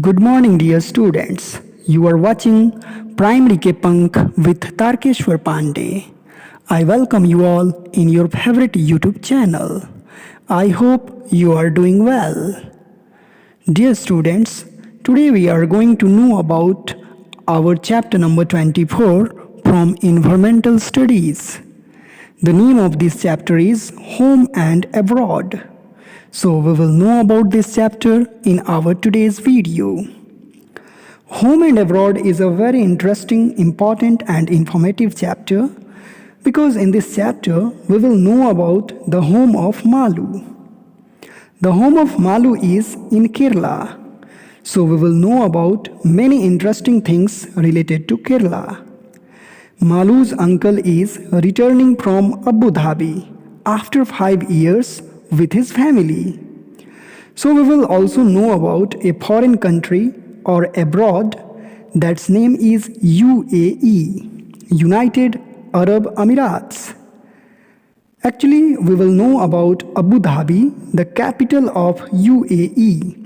Good morning, dear students. You are watching Primary K Punk with Tarkeshwar Pandey. I welcome you all in your favorite YouTube channel. I hope you are doing well. Dear students, today we are going to know about our chapter number 24 from Environmental Studies. The name of this chapter is Home and Abroad. So we will know about this chapter in our today's video. Home and Abroad is a very interesting, important and informative chapter because in this chapter we will know about the home of Malu. The home of Malu is in Kerala. So we will know about many interesting things related to Kerala. Malu's uncle is returning from Abu Dhabi after 5 years with his family. So we will also know about a foreign country or abroad that's name is UAE, United Arab Emirates. Actually, we will know about Abu Dhabi, the capital of UAE,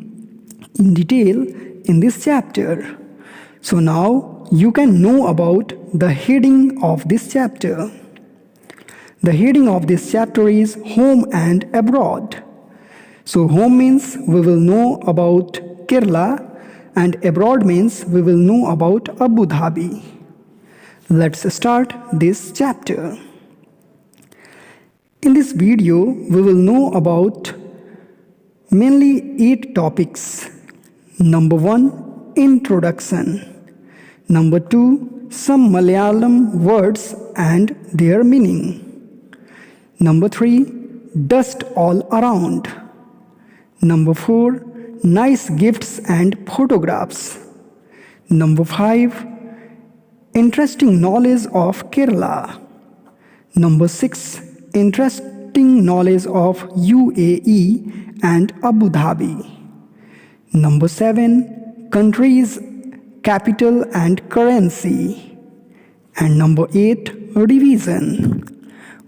in detail in this chapter. So now you can know about the heading of this chapter. The heading of this chapter is Home and Abroad. So home means we will know about Kerala and abroad means we will know about Abu Dhabi. Let's start this chapter. In this video, we will know about mainly 8 topics. Number 1, introduction. Number 2, some Malayalam words and their meaning. Number 3, dust all around. Number 4, nice gifts and photographs. Number 5, interesting knowledge of Kerala. Number 6, interesting knowledge of UAE and Abu Dhabi. Number 7, countries, capital and currency. And number 8, revision.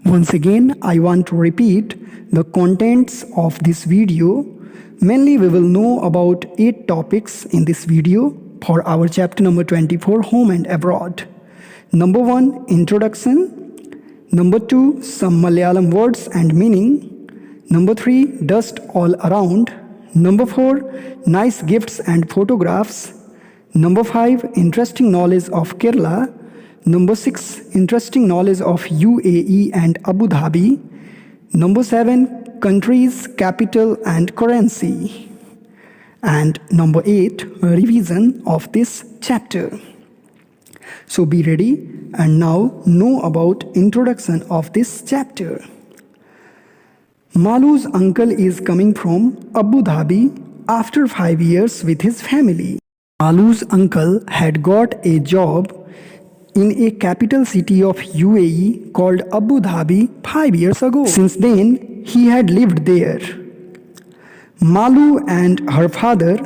Once again, I want to repeat the contents of this video. Mainly we will know about 8 topics in this video for our chapter number 24, Home and Abroad. Number 1, introduction. Number 2, some Malayalam words and meaning. Number 3, dust all around. Number 4, nice gifts and photographs. Number 5, interesting knowledge of Kerala. Number 6, interesting knowledge of UAE and Abu Dhabi. Number 7, countries, capital and currency. And number 8, revision of this chapter. So be ready and now know about introduction of this chapter. Malu's uncle is coming from Abu Dhabi after 5 years with his family. Malu's uncle had got a job in a capital city of UAE called Abu Dhabi 5 years ago. Since then, he had lived there. Malu and her father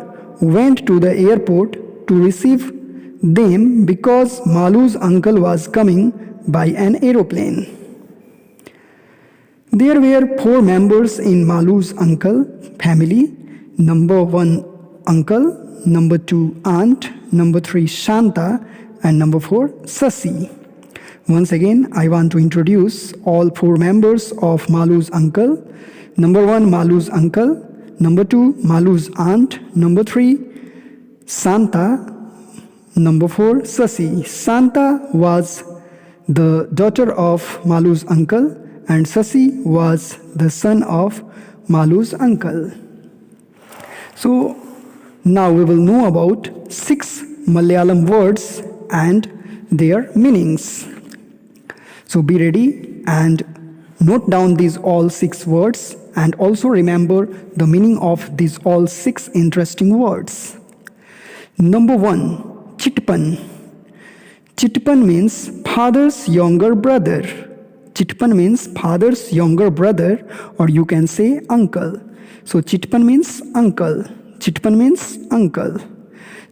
went to the airport to receive them because Malu's uncle was coming by an aeroplane. There were 4 members in Malu's uncle family. Number 1, uncle. Number 2, aunt. Number 3, Shanta. And number 4, Sasi. Once again, I want to introduce all 4 members of Malu's uncle. Number 1, Malu's uncle. Number 2, Malu's aunt. Number 3, Santa. Number 4, Sasi. Santa was the daughter of Malu's uncle and Sasi was the son of Malu's uncle. So now we will know about 6 Malayalam words and their meanings. So be ready and note down these all 6 words and also remember the meaning of these all 6 interesting words. Number 1, Chitpan. Chitpan means father's younger brother. Chitpan means father's younger brother or you can say uncle. So Chitpan means uncle. Chitpan means uncle.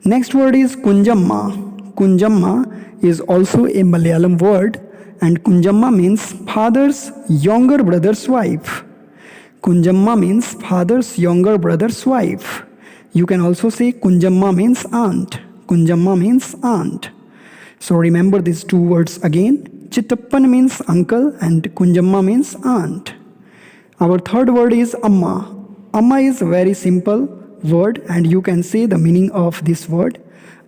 Next word is Kunjamma. Kunjamma is also a Malayalam word and Kunjamma means father's younger brother's wife. Kunjamma means father's younger brother's wife. You can also say Kunjamma means aunt. Kunjamma means aunt. So remember these two words again. Chittappan means uncle and Kunjamma means aunt. Our third word is Amma. Amma is a very simple word and you can say the meaning of this word.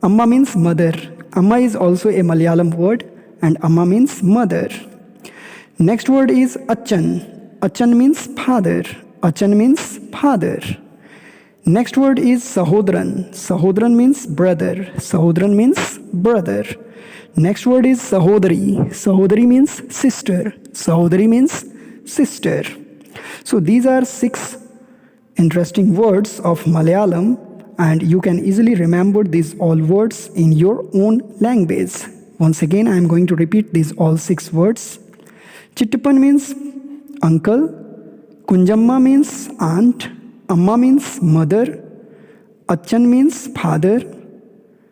Amma means mother. Amma is also a Malayalam word and Amma means mother. Next word is Achan. Achan means father. Achan means father. Next word is Sahodran. Sahodran means brother. Sahodran means brother. Next word is Sahodari. Sahodari means sister. Sahodari means sister. So these are 6 interesting words of Malayalam and you can easily remember these all words in your own language. Once again, I am going to repeat these all 6 words. Chittappan means uncle. Kunjamma means aunt. Amma means mother. Achan means father.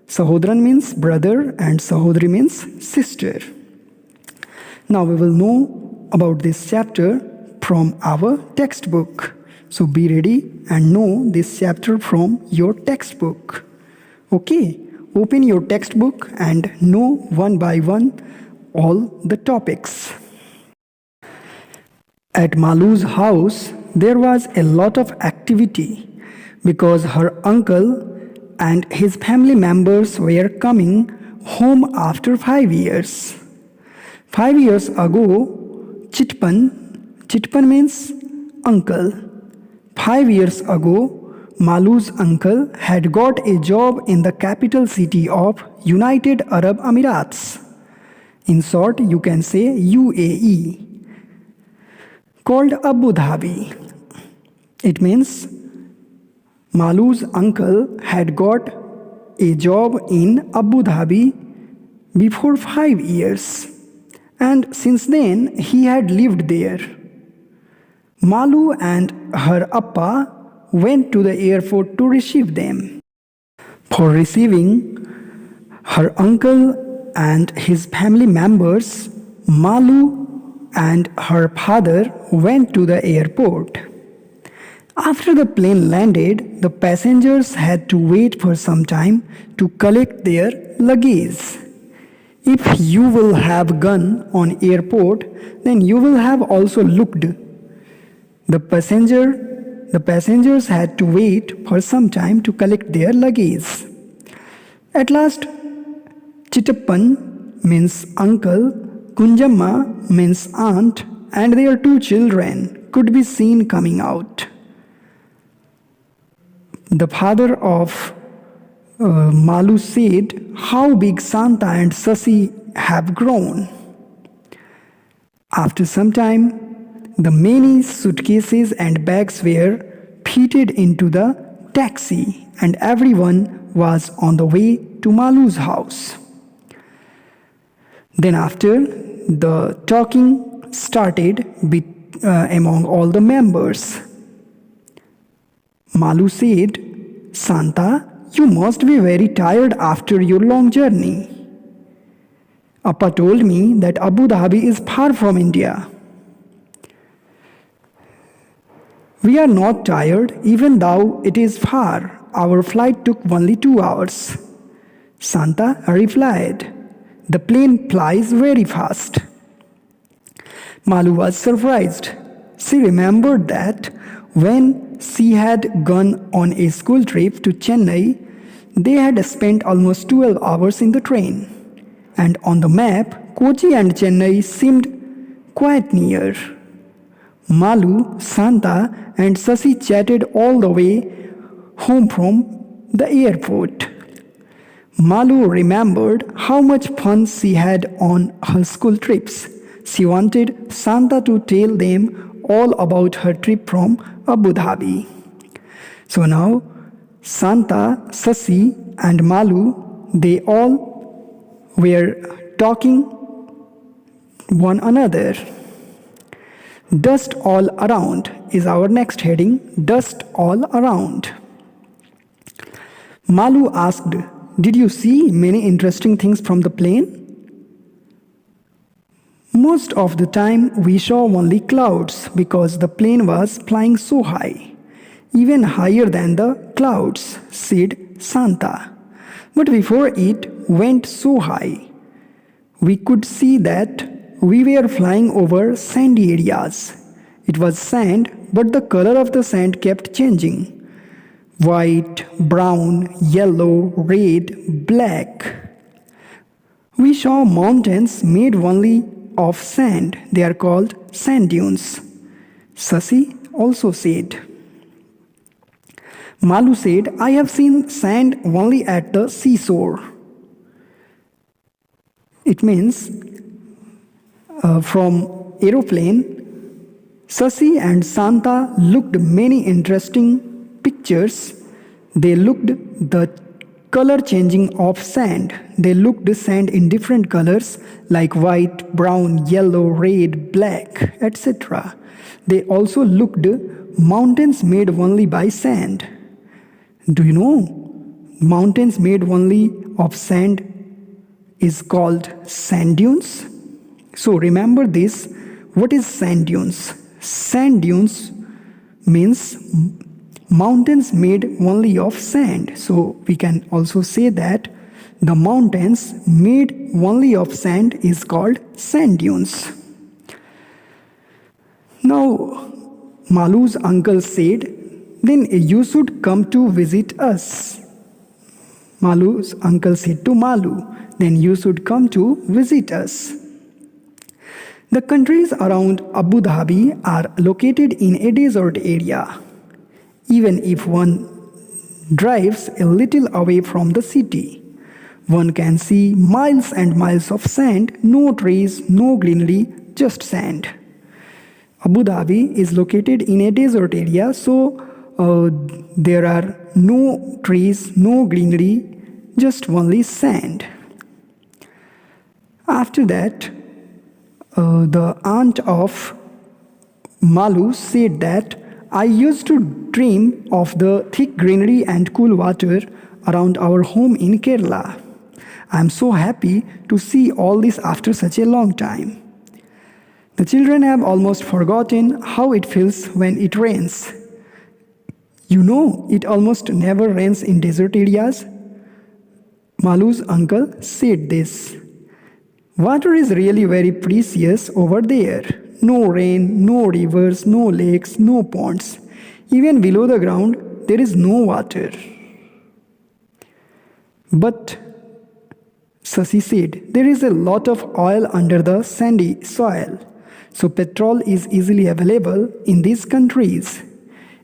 Sahodran means brother and Sahodri means sister. Now we will know about this chapter from our textbook. So be ready and know this chapter from your textbook. Okay, open your textbook and know one by one all the topics. At Malu's house, there was a lot of activity because her uncle and his family members were coming home after 5 years. 5 years ago, Chitpan means uncle. 5 years ago, Malu's uncle had got a job in the capital city of United Arab Emirates. In short, you can say UAE, called Abu Dhabi. It means Malu's uncle had got a job in Abu Dhabi before 5 years and since then he had lived there. Malu and her appa went to the airport to receive them. For receiving her uncle and his family members, Malu and her father went to the airport. After the plane landed, the passengers had to wait for some time to collect their luggage. If you will have gone on airport, then you will have also looked. The passengers had to wait for some time to collect their luggage. At last, Chittappan means uncle, Kunjamma means aunt, and their 2 children could be seen coming out. The father of Malu said how big Santa and Sasi have grown. After some time, the many suitcases and bags were fitted into the taxi and everyone was on the way to Malu's house. Then after, the talking started among all the members. Malu said, Santa, you must be very tired after your long journey. Appa told me that Abu Dhabi is far from India. We are not tired, even though it is far. Our flight took only 2 hours. Santa replied, the plane flies very fast. Malu was surprised. She remembered that when she had gone on a school trip to Chennai, they had spent almost 12 hours in the train. And on the map, Kochi and Chennai seemed quite near. Malu, Santa, and Sasi chatted all the way home from the airport. Malu remembered how much fun she had on her school trips. She wanted Santa to tell them all about her trip from Abu Dhabi. So now, Santa, Sasi, and Malu, they all were talking one another. Dust all around is our next heading. Dust all around. Malu asked, did you see many interesting things from the plane? Most of the time we saw only clouds because the plane was flying so high. even higher than the clouds, said Santa. But before it went so high, we could see that we were flying over sandy areas. It was sand, but the color of the sand kept changing: white, brown, yellow, red, black. We saw mountains made only of sand. They are called sand dunes. Sasi also said. Malu said, I have seen sand only at the seashore. It means from aeroplane, Sasi and Santa looked many interesting pictures. They looked the color changing of sand. They looked the sand in different colors like white, brown, yellow, red, black, etc. They also looked mountains made only by sand. Do you know mountains made only of sand is called sand dunes? So remember this. What is sand dunes? Sand dunes means mountains made only of sand. So we can also say that the mountains made only of sand is called sand dunes. Now, Malu's uncle said, then you should come to visit us. Malu's uncle said to Malu, then you should come to visit us. The countries around Abu Dhabi are located in a desert area. Even if one drives a little away from the city, one can see miles and miles of sand, no trees, no greenery, just sand. Abu Dhabi is located in a desert area, so there are no trees, no greenery, just only sand. After that, the aunt of Malu said that I used to dream of the thick greenery and cool water around our home in Kerala. I am so happy to see all this after such a long time. The children have almost forgotten how it feels when it rains. You know, it almost never rains in desert areas. Malu's uncle said this. Water is really very precious over there. No rain, no rivers, no lakes, no ponds. Even below the ground, there is no water. But, Sasi said, there is a lot of oil under the sandy soil. So petrol is easily available in these countries.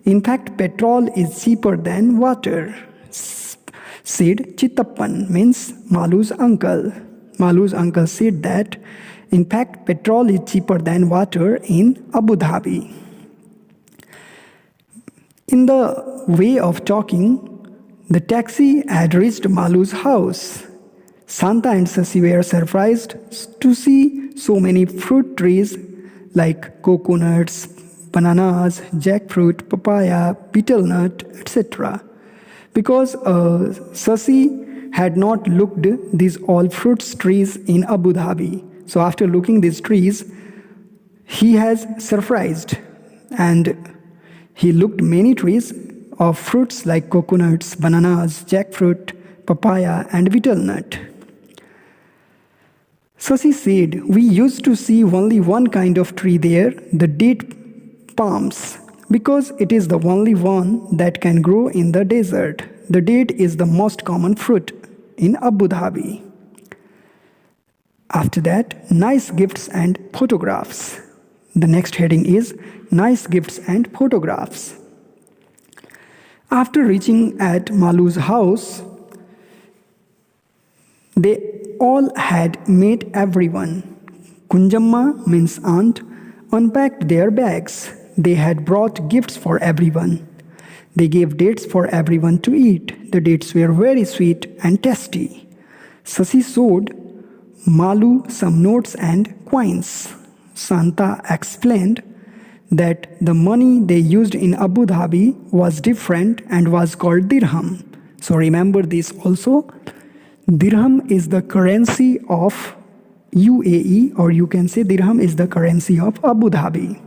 In fact, petrol is cheaper than water, said Chittappan, means Malu's uncle. Malu's uncle said that, in fact, petrol is cheaper than water in Abu Dhabi. In the way of talking, the taxi had reached Malu's house. Santa and Sasi were surprised to see so many fruit trees like coconuts, bananas, jackfruit, papaya, betel nut, etc. Because Sasi had not looked these all fruits trees in Abu Dhabi. So after looking these trees, he has surprised and he looked many trees of fruits like coconuts, bananas, jackfruit, papaya and betel nut. Sasi said, we used to see only one kind of tree there, the date palms, because it is the only one that can grow in the desert. The date is the most common fruit in Abu Dhabi. After that, nice gifts and photographs. The next heading is nice gifts and photographs. After reaching at Malu's house, they all had met everyone. Kunjamma, means aunt, unpacked their bags. They had brought gifts for everyone. They gave dates for everyone to eat. The dates were very sweet and tasty. Sasi showed Malu some notes and coins. Santa explained that the money they used in Abu Dhabi was different and was called dirham. So remember this also. Dirham is the currency of UAE, or you can say dirham is the currency of Abu Dhabi.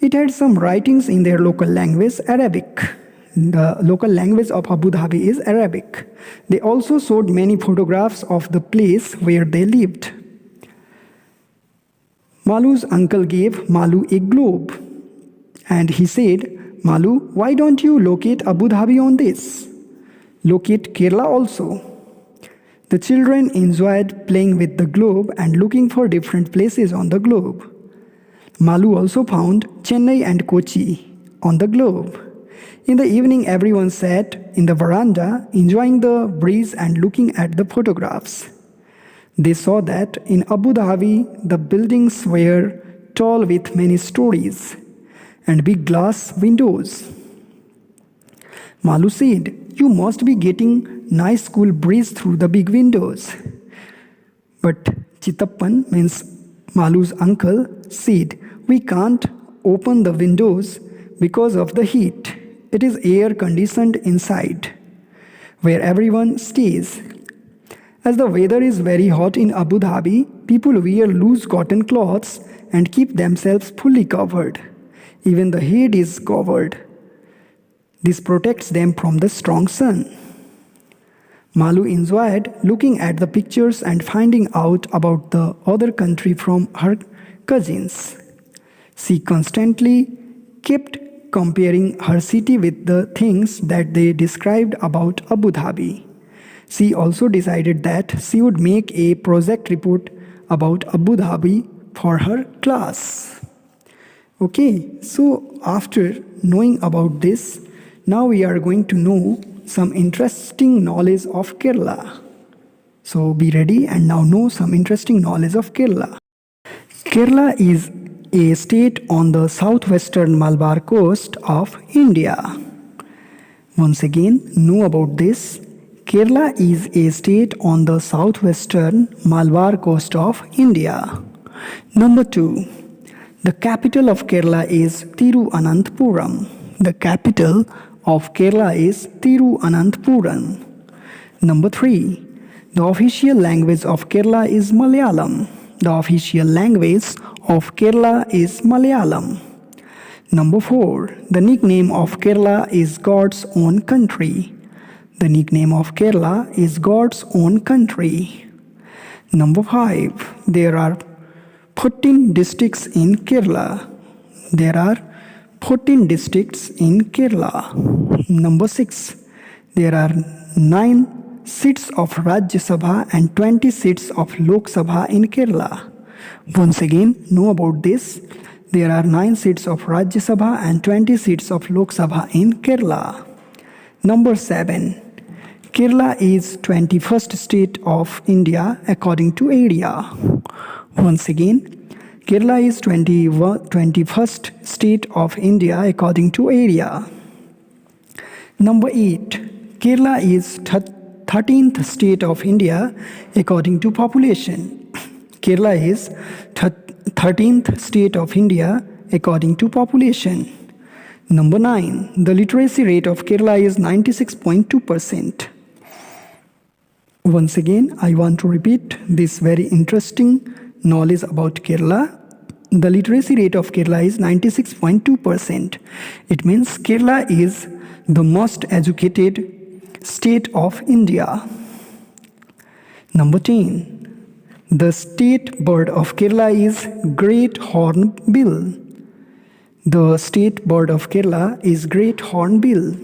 It had some writings in their local language, Arabic. The local language of Abu Dhabi is Arabic. They also showed many photographs of the place where they lived. Malu's uncle gave Malu a globe and he said, Malu, why don't you locate Abu Dhabi on this? Locate Kerala also. The children enjoyed playing with the globe and looking for different places on the globe. Malu also found Chennai and Kochi on the globe. In the evening, everyone sat in the veranda enjoying the breeze and looking at the photographs. They saw that in Abu Dhabi, the buildings were tall with many stories and big glass windows. Malu said, you must be getting nice cool breeze through the big windows. But Chitappan, means Malu's uncle, said, we can't open the windows because of the heat. It is air conditioned inside, where everyone stays. As the weather is very hot in Abu Dhabi, people wear loose cotton cloths and keep themselves fully covered. Even the head is covered. This protects them from the strong sun. Malu enjoyed looking at the pictures and finding out about the other country from her cousins. She constantly kept comparing her city with the things that they described about Abu Dhabi. She also decided that she would make a project report about Abu Dhabi for her class. Okay, so after knowing about this, now we are going to know some interesting knowledge of Kerala. So be ready and now know some interesting knowledge of Kerala. Kerala is a state on the southwestern Malabar coast of India. Once again, know about this. Kerala is a state on the southwestern Malabar coast of India. Number 2. The capital of Kerala is Thiruvananthapuram. The capital of Kerala is Thiruvananthapuram. Number 3. The official language of Kerala is Malayalam. The official language of Kerala is Malayalam. Number 4. The nickname of Kerala is God's own country. The nickname of Kerala is God's own country. Number 5. There are 14 districts in Kerala. There are 14 districts in Kerala. Number 6. There are 9 seats of Rajya Sabha and 20 seats of Lok Sabha in Kerala. Once again, know about this. There are 9 seats of Rajya Sabha and 20 seats of Lok Sabha in Kerala. Number 7. Kerala is 21st state of India according to area. Once again, Kerala is 21st state of India according to area. Number 8. Kerala is 13th state of India according to population. Kerala is 13th state of India according to population. Number 9. The literacy rate of Kerala is 96.2%. Once again, I want to repeat this very interesting knowledge about Kerala. The literacy rate of Kerala is 96.2%. It means Kerala is the most educated state of India. Number 10. The state bird of Kerala is great hornbill. The state bird of Kerala is great hornbill.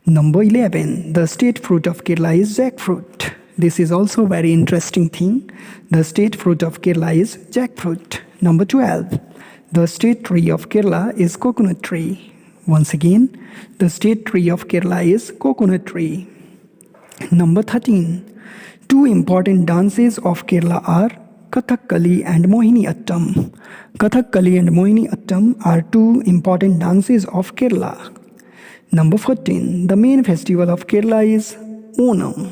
Number 11. The state fruit of Kerala is jackfruit. This is also a very interesting thing. The state fruit of Kerala is jackfruit. Number 12. The state tree of Kerala is coconut tree. Once again, the state tree of Kerala is coconut tree. Number 13. 2 important dances of Kerala are Kathakali and Mohiniyattam. Kathakali and Mohiniyattam are 2 important dances of Kerala. Number 14. The main festival of Kerala is Onam.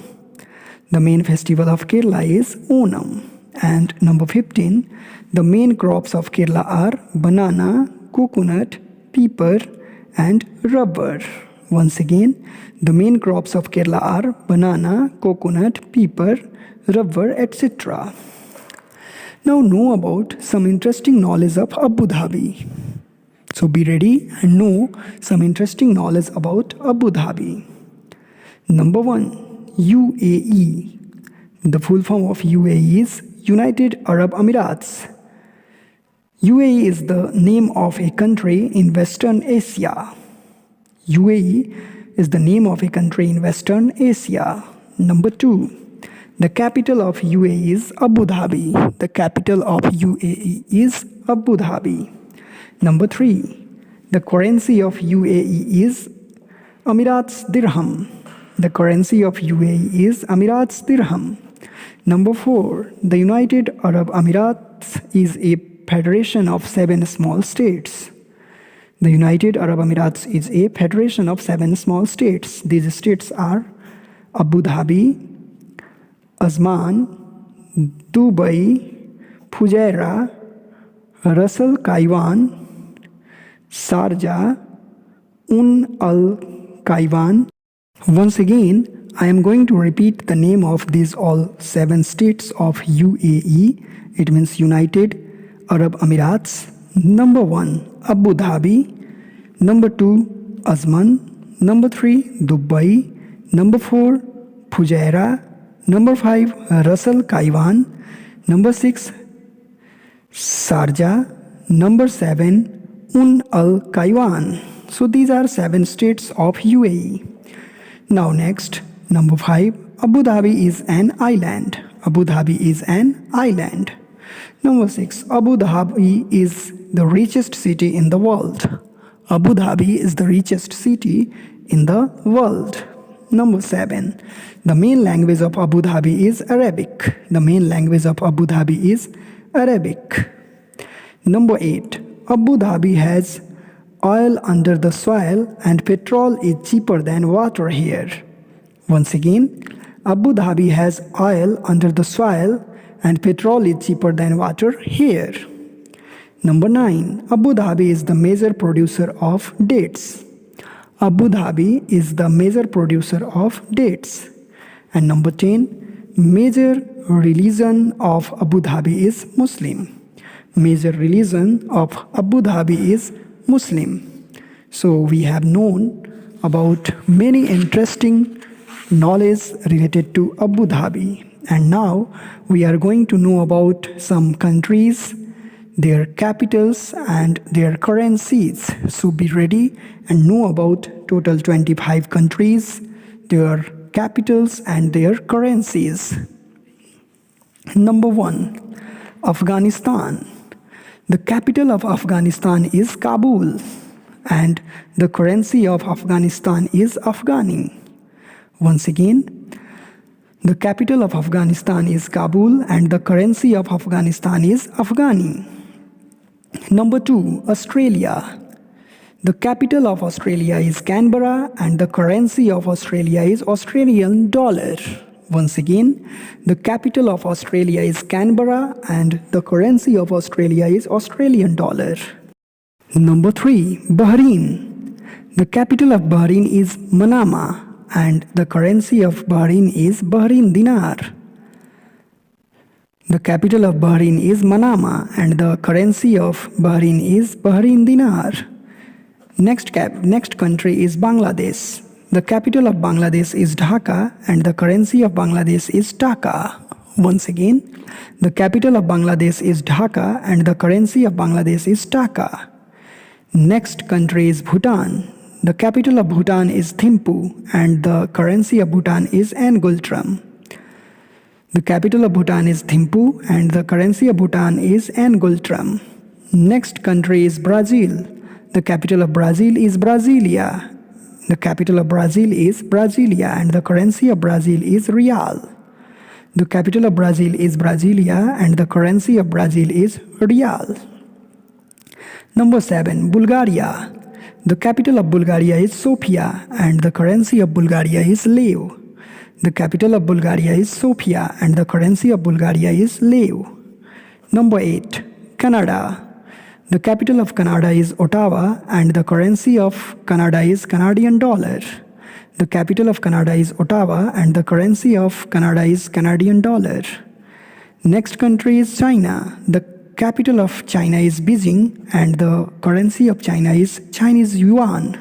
The main festival of Kerala is Onam. And number 15. The main crops of Kerala are banana, coconut, pepper, and rubber. Once again, the main crops of Kerala are banana, coconut, pepper, rubber, etc. Now know about some interesting knowledge of Abu Dhabi. So be ready and know some interesting knowledge about Abu Dhabi. Number 1, UAE. The full form of UAE is United Arab Emirates. UAE is the name of a country in Western Asia. UAE is the name of a country in Western Asia. Number 2, the capital of UAE is Abu Dhabi. The capital of UAE is Abu Dhabi. Number 3, the currency of UAE is Emirates Dirham. The currency of UAE is Emirates Dirham. Number 4, the United Arab Emirates is a federation of 7 small states. The United Arab Emirates is a federation of 7 small states. These states are Abu Dhabi, Azman, Dubai, Fujairah, Ras Al Khaimah, Sharjah, Al Khaimah. Once again, I am going to repeat the name of these all 7 states of UAE. It means United Arab Emirates. Number 1, Abu Dhabi. Number 2, Azman. Number 3, Dubai. Number 4, Fujairah. Number 5, Ras Al Khaimah. Number 6, Sharjah. Number 7, Al Khaimah. So these are 7 states of UAE. Now next, number 5, Abu Dhabi is an island. Abu Dhabi is an island. Number 6, Abu Dhabi is the richest city in the world. Abu Dhabi is the richest city in the world. Number 7, the main language of Abu Dhabi is Arabic. The main language of Abu Dhabi is Arabic. Number 8, Abu Dhabi has oil under the soil and petrol is cheaper than water here. Once again, Abu Dhabi has oil under the soil and petrol is cheaper than water here. Number 9, Abu Dhabi is the major producer of dates. Abu Dhabi is the major producer of dates. And number 10, major religion of Abu Dhabi is Muslim. Major religion of Abu Dhabi is Muslim. So we have known about many interesting knowledge related to Abu Dhabi. And now we are going to know about some countries, their capitals and their currencies. So be ready and know about total 25 countries, their capitals and their currencies. Number 1, Afghanistan. The capital of Afghanistan is Kabul and the currency of Afghanistan is Afghani. Once again, the capital of Afghanistan is Kabul and the currency of Afghanistan is Afghani. Number 2, Australia. The capital of Australia is Canberra and the currency of Australia is Australian dollar. Once again, the capital of Australia is Canberra and the currency of Australia is Australian dollar. Number 3, Bahrain. The capital of Bahrain is Manama and the currency of Bahrain is Bahrain dinar. The capital of Bahrain is Manama and the currency of Bahrain is Bahrain dinar. Next country is Bangladesh. The capital of Bangladesh is Dhaka and the currency of Bangladesh is Taka. Once again, the capital of Bangladesh is Dhaka and the currency of Bangladesh is Taka. Next country is Bhutan. The capital of Bhutan is Thimphu and the currency of Bhutan is Ngultram. The capital of Bhutan is Thimphu and the currency of Bhutan is Ngultram. Next country is Brazil. The capital of Brazil is Brasilia. The capital of Brazil is Brasilia and the currency of Brazil is Real. The capital of Brazil is Brasilia and the currency of Brazil is Real. Number 7, Bulgaria. The capital of Bulgaria is Sofia and the currency of Bulgaria is Leu. The capital of Bulgaria is Sofia and the currency of Bulgaria is Leu. Number 8, Canada. The capital of Canada is Ottawa and the currency of Canada is Canadian dollar. The capital of Canada is Ottawa and the currency of Canada is Canadian dollar. Next country is China. The capital of China is Beijing and the currency of China is Chinese yuan.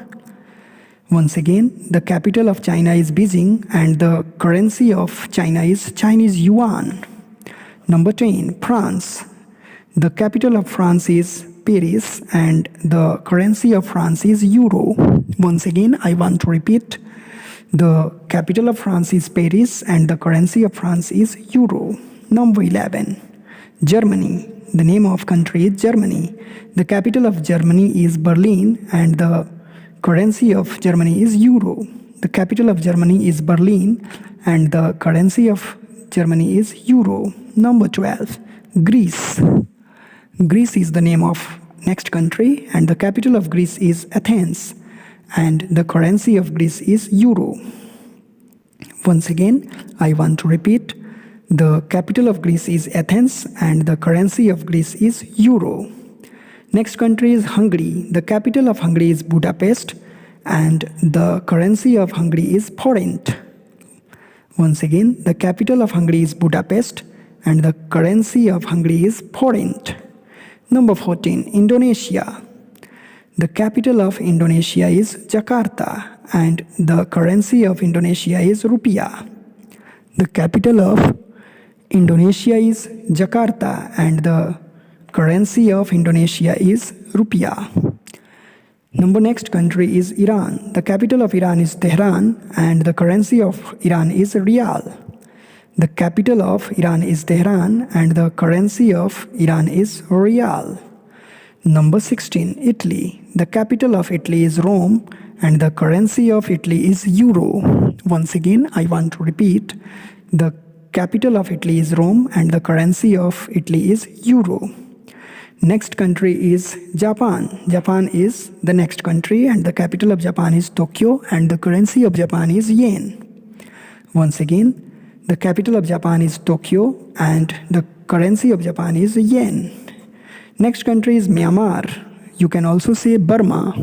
Once again, the capital of China is Beijing and the currency of China is Chinese yuan. Number 10, France. The capital of France is Paris and the currency of France is euro. Once again, I want to repeat. The capital of France is Paris and the currency of France is euro. Number 11, Germany. The name of country is Germany. The capital of Germany is Berlin and the currency of Germany is euro. The capital of Germany is Berlin and the currency of Germany is euro. Number 12, Greece. Greece is the name of next country and the capital of Greece is Athens and the currency of Greece is euro. Once again, I want to repeat. The capital of Greece is Athens and the currency of Greece is euro. Next country is Hungary. The capital of Hungary is Budapest and the currency of Hungary is forint. Once again, the capital of Hungary is Budapest and the currency of Hungary is forint. Number 14, Indonesia. The capital of Indonesia is Jakarta and the currency of Indonesia is rupiah. The capital of Indonesia is Jakarta and the currency of Indonesia is rupiah. Number next country is Iran. The capital of Iran is Tehran and the currency of Iran is rial. The capital of Iran is Tehran and the currency of Iran is rial. Number 16, Italy. The capital of Italy is Rome and the currency of Italy is euro. Once again, I want to repeat. The capital of Italy is Rome and the currency of Italy is euro. Next country is Japan. Japan is the next country and the capital of Japan is Tokyo and the currency of Japan is yen. Once again, the capital of Japan is Tokyo and the currency of Japan is yen. Next country is Myanmar. You can also say Burma.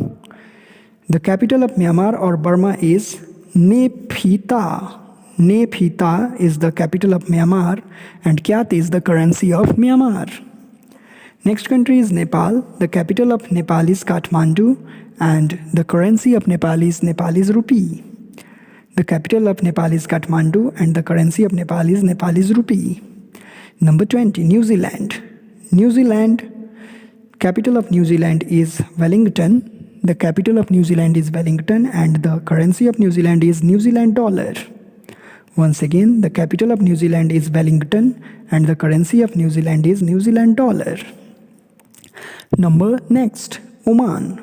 The capital of Myanmar or Burma is Naypyitaw. Naypyitaw is the capital of Myanmar and Kyat is the currency of Myanmar. Next country is Nepal. The capital of Nepal is Kathmandu and the currency of Nepal is Nepalese rupee. The capital of Nepal is Kathmandu and the currency of Nepal is Nepalese rupee. Number 20, New Zealand. New Zealand, capital of New Zealand is Wellington. The capital of New Zealand is Wellington and the currency of New Zealand is New Zealand dollar. Once again, the capital of New Zealand is Wellington and the currency of New Zealand is New Zealand dollar. Number next, Oman.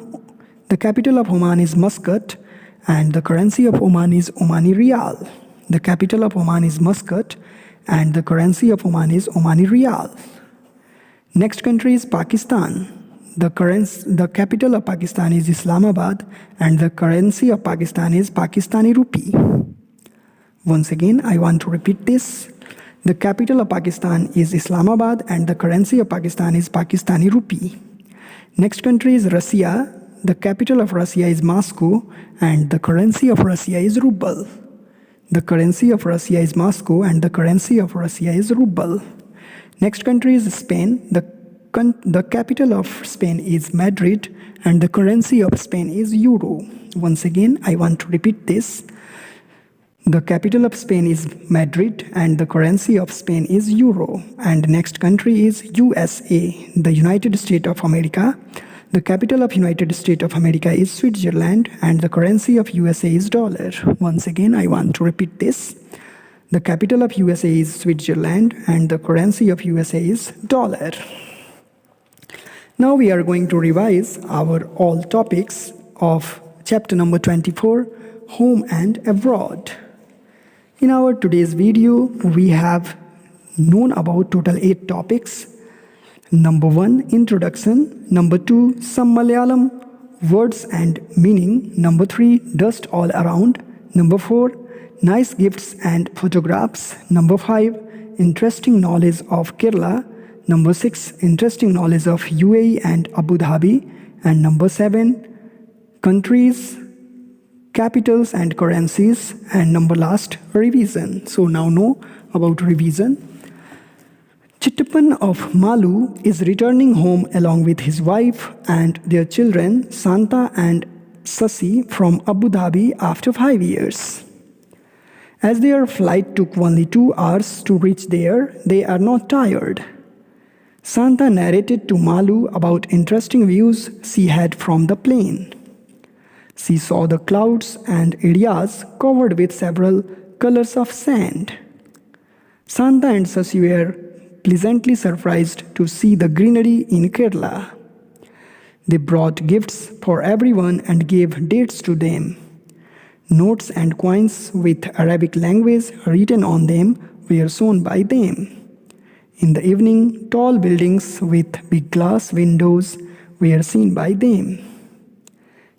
The capital of Oman is Muscat and the currency of Oman is Omani Rial. The capital of Oman is Muscat and the currency of Oman is Omani Rial. Next country is Pakistan. The capital of Pakistan is Islamabad and the currency of Pakistan is Pakistani rupee. Once again, I want to repeat this. The capital of Pakistan is Islamabad and the currency of Pakistan is Pakistani rupee. Next country is Russia. The capital of Russia is Moscow and the currency of Russia is ruble. The currency of Russia is Moscow and the currency of Russia is ruble. Next country is Spain. The capital of Spain is Madrid and the currency of Spain is euro. Once again, I want to repeat this. The capital of Spain is Madrid and the currency of Spain is euro. And next country is USA, the United States of America. The capital of United States of America is Switzerland and the currency of USA is dollar. Once again, I want to repeat this. The capital of USA is Switzerland and the currency of USA is dollar. Now we are going to revise our all topics of chapter number 24, Home and Abroad. In our today's video, we have known about total 8 topics. Number 1, introduction. Number 2, some Malayalam words and meaning. Number 3, dust all around. Number 4, nice gifts and photographs. Number 5, interesting knowledge of Kerala. Number 6, interesting knowledge of UAE and Abu Dhabi. And number 7, countries, capitals and currencies. And number last, revision. So now know about revision. Chittapan of Malu is returning home along with his wife and their children Santa and Sasi from Abu Dhabi after 5 years. As their flight took only 2 hours to reach there, they are not tired. Santa narrated to Malu about interesting views she had from the plane. She saw the clouds and areas covered with several colors of sand. Santa and Sasi were pleasantly surprised to see the greenery in Kerala. They brought gifts for everyone and gave dates to them. Notes and coins with Arabic language written on them were shown by them. In the evening, tall buildings with big glass windows were seen by them.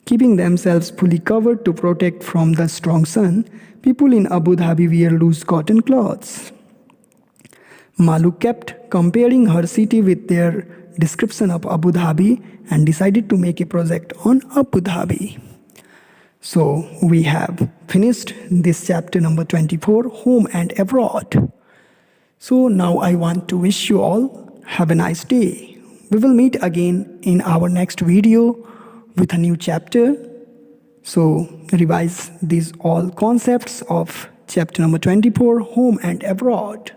Keeping themselves fully covered to protect from the strong sun, people in Abu Dhabi wear loose cotton clothes. Malu kept comparing her city with their description of Abu Dhabi and decided to make a project on Abu Dhabi. So we have finished this chapter number 24, Home and Abroad. So now I want to wish you all have a nice day. We will meet again in our next video with a new chapter. So revise these all concepts of chapter number 24, Home and Abroad.